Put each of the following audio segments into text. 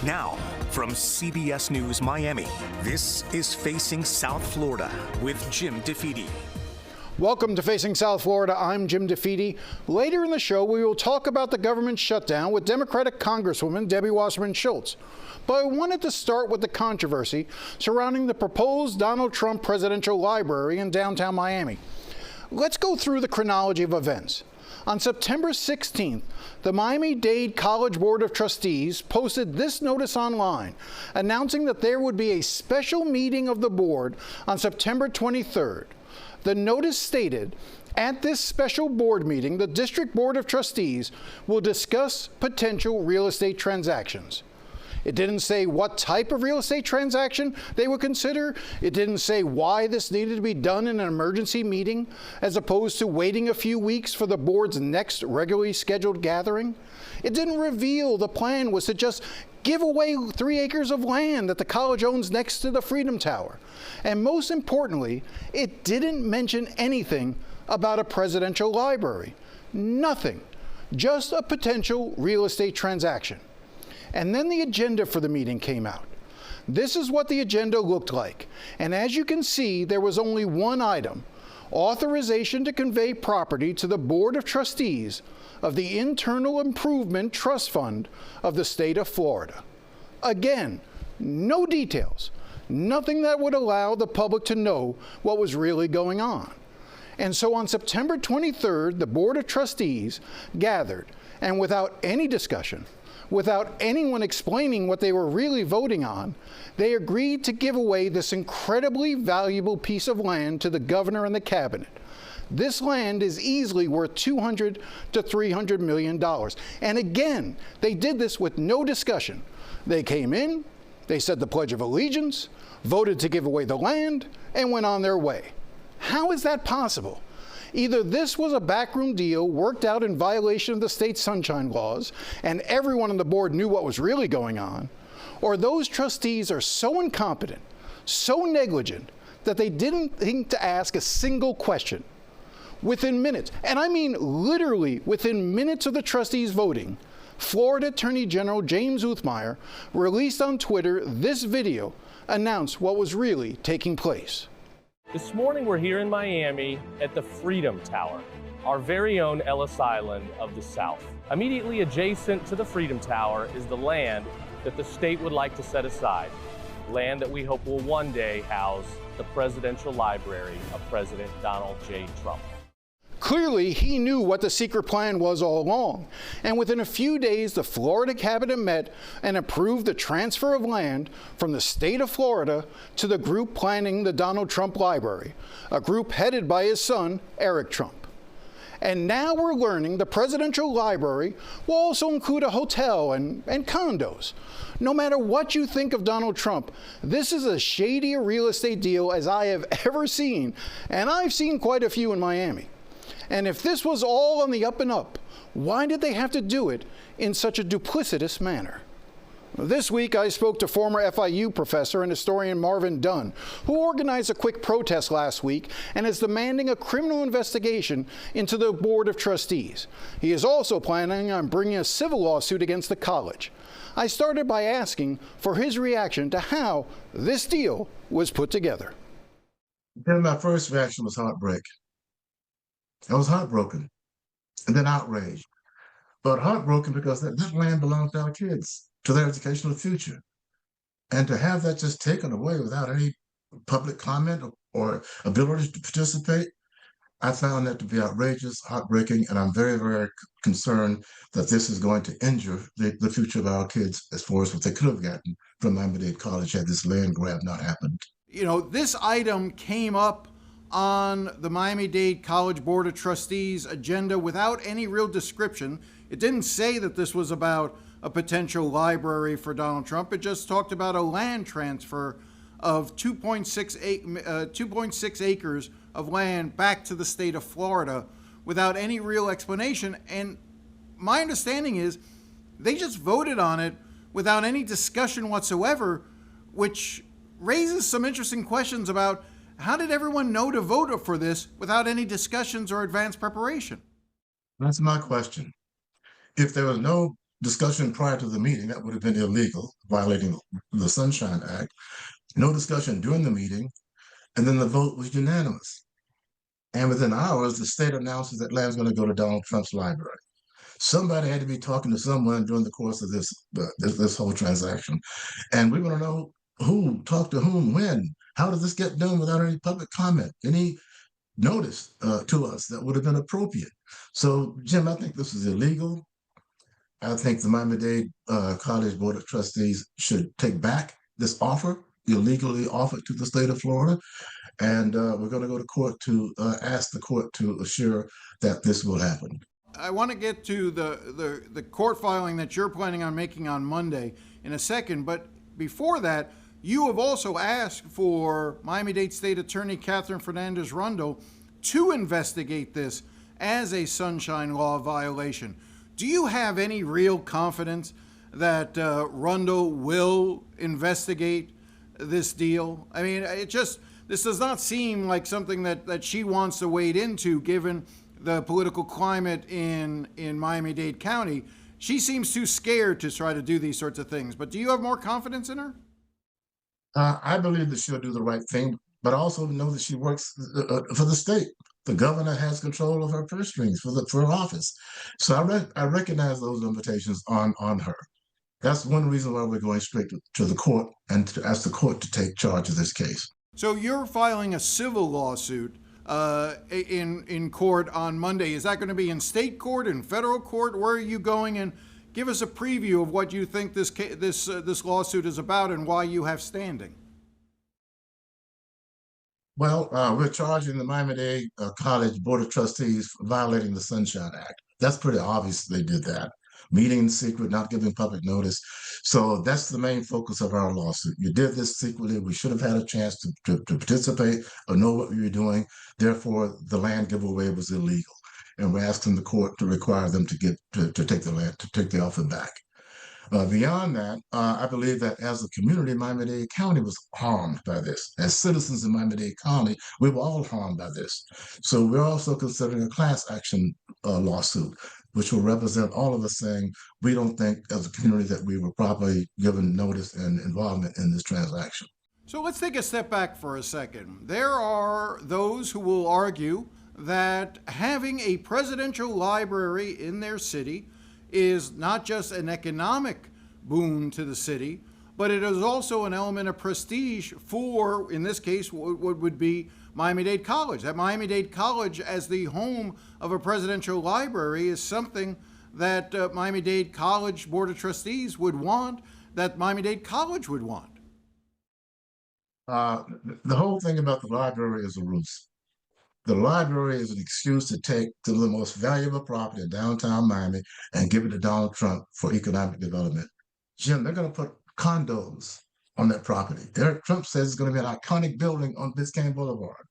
Now, from CBS News Miami, this is Facing South Florida with Jim DeFede. Welcome to Facing South Florida. I'm Jim DeFede. Later in the show, we will talk about the government shutdown with Democratic Congresswoman Debbie Wasserman Schultz. But I wanted to start with the controversy surrounding the proposed Donald Trump Presidential Library in downtown Miami. Let's go through the chronology of events. On September 16th, the Miami-Dade College Board of Trustees posted this notice online, announcing that there would be a special meeting of the board on September 23rd. The notice stated, at this special board meeting, the District Board of Trustees will discuss potential real estate transactions. It didn't say what type of real estate transaction they would consider. It didn't say why this needed to be done in an emergency meeting, as opposed to waiting a few weeks for the board's next regularly scheduled gathering. It didn't reveal the plan was to just give away 3 acres of land that the college owns next to the Freedom Tower. And most importantly, it didn't mention anything about a presidential library. Nothing. Just a potential real estate transaction. And then the agenda for the meeting came out. This is what the agenda looked like. And as you can see, there was only one item: authorization to convey property to the Board of Trustees of the Internal Improvement Trust Fund of the state of Florida. Again, no details, nothing that would allow the public to know what was really going on. And so on September 23rd, the Board of Trustees gathered, and without any discussion, without anyone explaining what they were really voting on, they agreed to give away this incredibly valuable piece of land to the governor and the cabinet. This land is easily worth $200 to $300 million. And again, they did this with no discussion. They came in, they said the Pledge of Allegiance, voted to give away the land, and went on their way. How is that possible? Either this was a backroom deal worked out in violation of the state sunshine laws, and everyone on the board knew what was really going on, or those trustees are so incompetent, so negligent, that they didn't think to ask a single question. Within minutes, and I mean literally within minutes of the trustees voting, Florida Attorney General James Uthmeier released on Twitter this video announced what was really taking place. This morning we're here in Miami at the Freedom Tower, our very own Ellis Island of the South. Immediately adjacent to the Freedom Tower is the land that the state would like to set aside, land that we hope will one day house the Presidential Library of President Donald J. Trump. Clearly, he knew what the secret plan was all along, and within a few days, the Florida cabinet met and approved the transfer of land from the state of Florida to the group planning the Donald Trump Library, a group headed by his son, Eric Trump. And now we're learning the Presidential Library will also include a hotel and condos. No matter what you think of Donald Trump, this is as shady a real estate deal as I have ever seen, and I've seen quite a few in Miami. And if this was all on the up and up, why did they have to do it in such a duplicitous manner? This week, I spoke to former FIU professor and historian Marvin Dunn, who organized a quick protest last week and is demanding a criminal investigation into the Board of Trustees. He is also planning on bringing a civil lawsuit against the college. I started by asking for his reaction to how this deal was put together. Then my first reaction was heartbreak. I was heartbroken and then outraged, but heartbroken because this land belongs to our kids, to their educational future. And to have that just taken away without any public comment or ability to participate, I found that to be outrageous, heartbreaking, and I'm very, very concerned that this is going to injure the future of our kids as far as what they could have gotten from Miami-Dade College had this land grab not happened. You know, this item came up on the Miami-Dade College Board of Trustees agenda without any real description. It didn't say that this was about a potential library for Donald Trump. It just talked about a land transfer of 2.6 acres of land back to the state of Florida without any real explanation. And my understanding is they just voted on it without any discussion whatsoever, which raises some interesting questions about how did everyone know to vote for this without any discussions or advanced preparation? That's my question. If there was no discussion prior to the meeting. That would have been illegal, violating the Sunshine Act. No discussion during the meeting, and then the vote was unanimous. And within hours, the state announces that land's going to go to Donald Trump's library. Somebody had to be talking to someone during the course of this whole transaction, and we want to know who talked to whom, when. How did this get done without any public comment, any notice to us that would have been appropriate? So, Jim, I think this is illegal. I think the Miami-Dade College Board of Trustees should take back this offer, illegally offered to the state of Florida, and we're going to go to court to ask the court to assure that this will happen. I want to get to the court filing that you're planning on making on Monday in a second, but before that, you have also asked for Miami-Dade State Attorney Catherine Fernandez-Rundle to investigate this as a Sunshine Law violation. Do you have any real confidence that Rundle will investigate this deal? I mean, this does not seem like something that she wants to wade into, given the political climate in Miami-Dade County. She seems too scared to try to do these sorts of things. But do you have more confidence in her? I believe that she'll do the right thing, but I also know that she works for the state. The governor has control of her purse strings for her office. So I recognize those limitations on her. That's one reason why we're going straight to the court and to ask the court to take charge of this case. So you're filing a civil lawsuit in court on Monday. Is that going to be in state court, in federal court? Where are you going? And give us a preview of what you think this lawsuit is about and why you have standing. Well, we're charging the Miami-Dade College Board of Trustees for violating the Sunshine Act. That's pretty obvious they did that. Meeting in secret, not giving public notice. So that's the main focus of our lawsuit. You did this secretly. We should have had a chance to participate or know what we were doing. Therefore, the land giveaway was illegal. And we're asking the court to require them to take the land, to take the offer back. Beyond that, I believe that as a community, Miami-Dade County was harmed by this. As citizens in Miami-Dade County, we were all harmed by this. So we're also considering a class action lawsuit, which will represent all of us saying we don't think as a community that we were properly given notice and involvement in this transaction. So let's take a step back for a second. There are those who will argue that having a presidential library in their city is not just an economic boon to the city, but it is also an element of prestige for, in this case, what would be Miami-Dade College. That Miami-Dade College as the home of a presidential library is something that Miami-Dade College Board of Trustees would want, that Miami-Dade College would want. The whole thing about the library is a ruse. The library is an excuse to take the most valuable property in downtown Miami and give it to Donald Trump for economic development. Jim, they're going to put condos on that property. Eric Trump says it's going to be an iconic building on Biscayne Boulevard.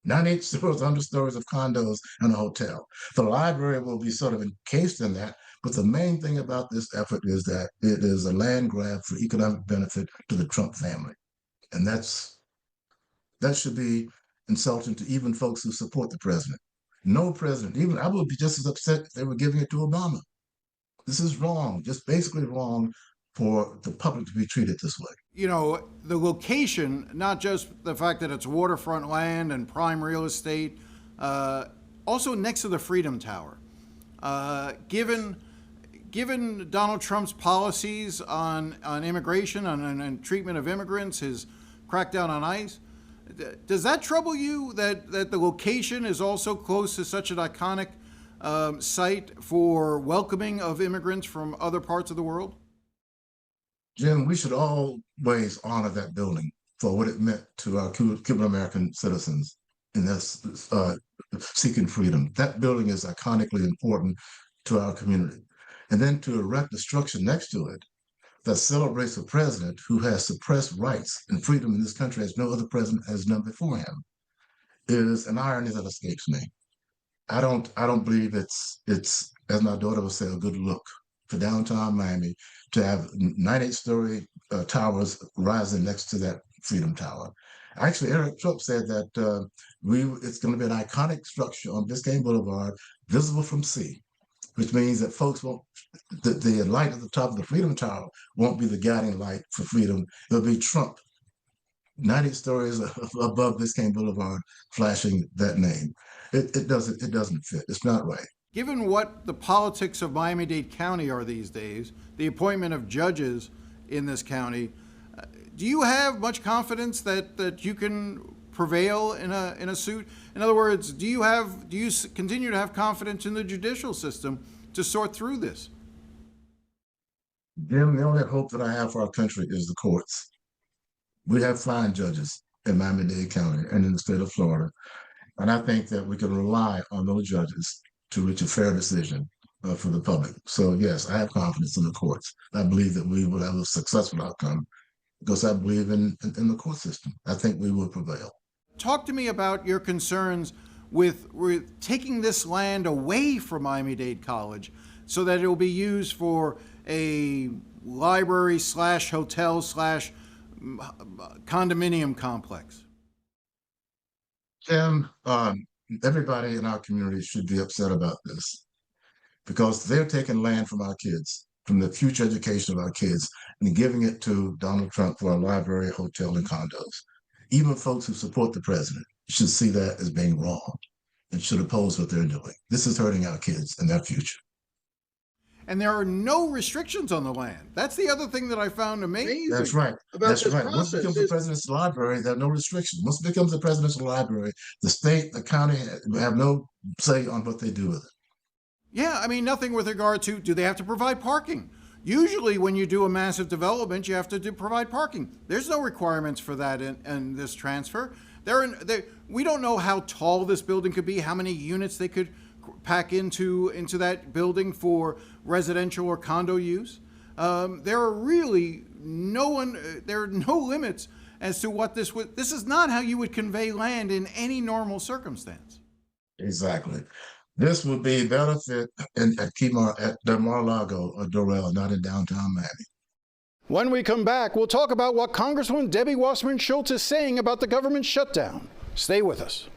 98 stories, 100 stories of condos and a hotel. The library will be sort of encased in that, but the main thing about this effort is that it is a land grab for economic benefit to the Trump family. And that should be insulting to even folks who support the president. No president, even I would be just as upset if they were giving it to Obama. This is wrong, just basically wrong for the public to be treated this way. You know, the location, not just the fact that it's waterfront land and prime real estate, also next to the Freedom Tower. Given Donald Trump's policies on immigration and treatment of immigrants, his crackdown on ICE, does that trouble you that the location is also close to such an iconic site for welcoming of immigrants from other parts of the world? Jim, we should always honor that building for what it meant to our Cuban American citizens in this seeking freedom. That building is iconically important to our community. And then to erect a structure next to it that celebrates a president who has suppressed rights and freedom in this country as no other president has done before him is an irony that escapes me. I don't believe it's as my daughter would say, a good look for downtown Miami to have 98-story towers rising next to that Freedom Tower. Actually, Eric Trump said that it's going to be an iconic structure on Biscayne Boulevard, visible from sea. which means that folks won't, the light at the top of the Freedom Tower won't be the guiding light for freedom. It'll be Trump, 90 stories above Biscayne Boulevard, flashing that name. It doesn't fit. It's not right. Given what the politics of Miami-Dade County are these days, the appointment of judges in this county, do you have much confidence that you can prevail in a suit? In other words, do you continue to have confidence in the judicial system to sort through this? Jim, the only hope that I have for our country is the courts. We have fine judges in Miami-Dade County and in the state of Florida, and I think that we can rely on those judges to reach a fair decision for the public. So yes, I have confidence in the courts. I believe that we will have a successful outcome because I believe in the court system. I think we will prevail. Talk to me about your concerns with taking this land away from Miami-Dade College so that it will be used for a library / hotel / condominium complex. Jim, everybody in our community should be upset about this because they're taking land from our kids, from the future education of our kids, and giving it to Donald Trump for a library, hotel, and condos. Even folks who support the president should see that as being wrong and should oppose what they're doing. This is hurting our kids and their future. And there are no restrictions on the land. That's the other thing that I found amazing. That's right. That's right. Once it becomes the president's library, there are no restrictions. Once it becomes the presidential library, the state, the county have no say on what they do with it. Yeah, I mean, nothing with regard to, do they have to provide parking? Usually when you do a massive development, you have to provide parking. There's no requirements for that in this transfer. We don't know how tall this building could be, how many units they could pack into that building for residential or condo use. There are really no limits as to what this would. This is not how you would convey land in any normal circumstance. Exactly. This would be better fit at Del Mar-a-Lago or Doral, not in downtown Miami. When we come back, we'll talk about what Congresswoman Debbie Wasserman Schultz is saying about the government shutdown. Stay with us.